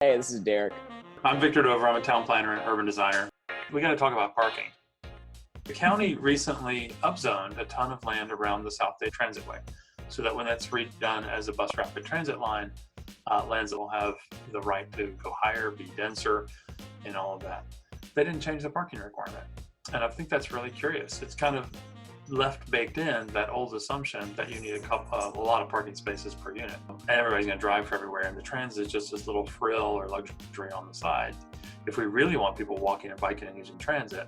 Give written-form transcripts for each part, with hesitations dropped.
Hey, this is Derrick. I'm Victor Dover. I'm a town planner and urban designer. We got to talk about parking. The county recently upzoned a ton of land around the South Day Transitway so that when that's redone as a bus rapid transit line, lands that will have the right to go higher, be denser, and all of that. They didn't change the parking requirement. And I think that's really curious. It's kind of left baked in that old assumption that you need a lot of parking spaces per unit. And everybody's going to drive for everywhere, and the transit is just this little frill or luxury on the side. If we really want people walking and biking and using transit,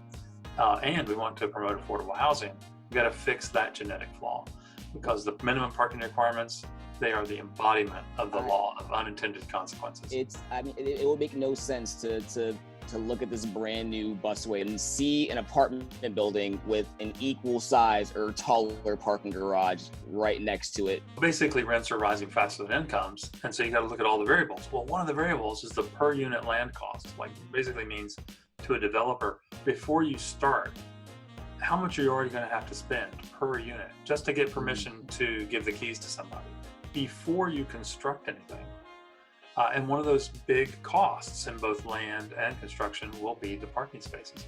and we want to promote affordable housing, we got to fix that genetic flaw, because the minimum parking requirements, they are the embodiment of the law of unintended consequences. It will make no sense to look at this brand new busway and see an apartment building with an equal size or taller parking garage right next to it. Basically, rents are rising faster than incomes, and so you got to look at all the variables. Well, one of the variables is the per unit land cost. Like, basically means to a developer, before you start, how much are you already going to have to spend per unit just to get permission to give the keys to somebody before you construct anything. And one of those big costs in both land and construction will be the parking spaces.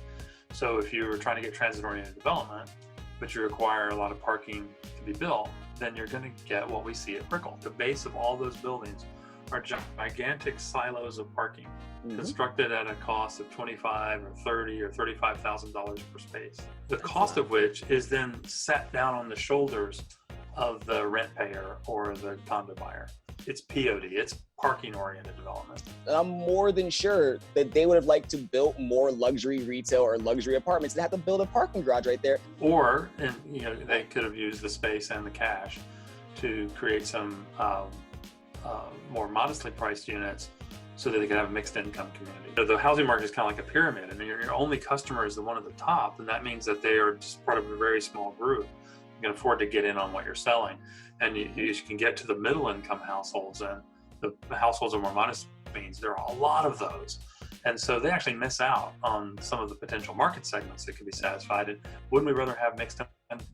So if you're trying to get transit-oriented development, but you require a lot of parking to be built, then you're going to get what we see at Brickell. The base of all those buildings are gigantic silos of parking, constructed at a cost of $25,000 or $30,000 or $35,000 per space. The cost of which is then set down on the shoulders of the rent payer or the condo buyer. It's POD, it's parking oriented development. I'm more than sure that they would have liked to build more luxury retail or luxury apartments. They have to build a parking garage right there. Or, and they could have used the space and the cash to create some more modestly priced units so that they could have a mixed income community. The housing market is kind of like a pyramid, and your only customer is the one at the top, and that means that they are just part of a very small group. You can afford to get in on what you're selling, and you can get to the middle income households, and the households of more modest means. There are a lot of those, and so they actually miss out on some of the potential market segments that could be satisfied. And wouldn't we rather have mixed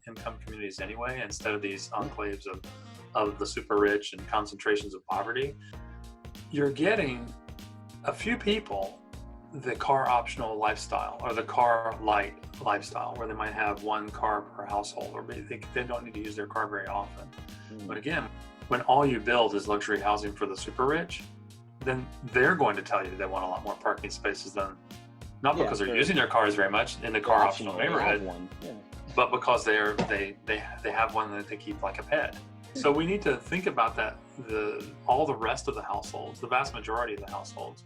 income communities anyway, instead of these enclaves of the super rich and concentrations of poverty? You're getting a few people the car optional lifestyle or the car light lifestyle, where they might have one car per household, or they don't need to use their car very often. But again, when all you build is luxury housing for the super rich, then they're going to tell you they want a lot more parking spaces than, not because they're using their cars very much in the car optional neighborhood, but because they have one that they keep like a pet. So we need to think about that. All the rest of the households, the vast majority of the households,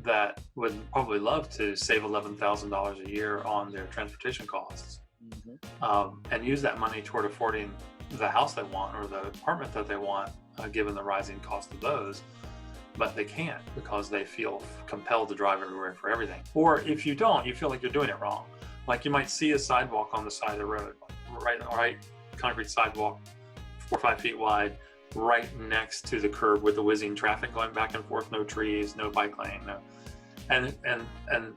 that would probably love to save $11,000 a year on their transportation costs, and use that money toward affording the house they want or the apartment that they want, given the rising cost of those. But they can't, because they feel compelled to drive everywhere for everything. Or if you don't, you feel like you're doing it wrong. Like, you might see a sidewalk on the side of the road, right concrete sidewalk, 4 or 5 feet wide, right next to the curb with the whizzing traffic going back and forth, no trees, no bike lane, and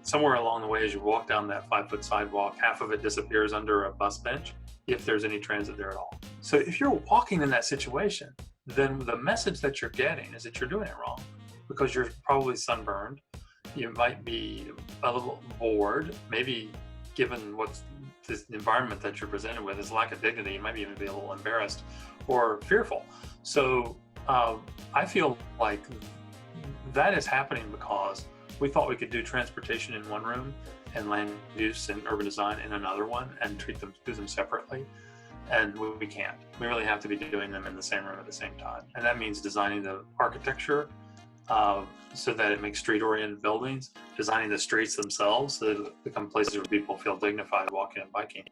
somewhere along the way, as you walk down that 5-foot sidewalk, half of it disappears under a bus bench, if there's any transit there at all. So if you're walking in that situation, then the message that you're getting is that you're doing it wrong, because you're probably sunburned, you might be a little bored, maybe given what's this environment that you're presented with is lack of dignity, you might even be a little embarrassed or fearful. So I feel like that is happening because we thought we could do transportation in one room and land use and urban design in another one and do them separately. And we can't. We really have to be doing them in the same room at the same time. And that means designing the architecture so that it makes street-oriented buildings, designing the streets themselves so that they become places where people feel dignified walking and biking.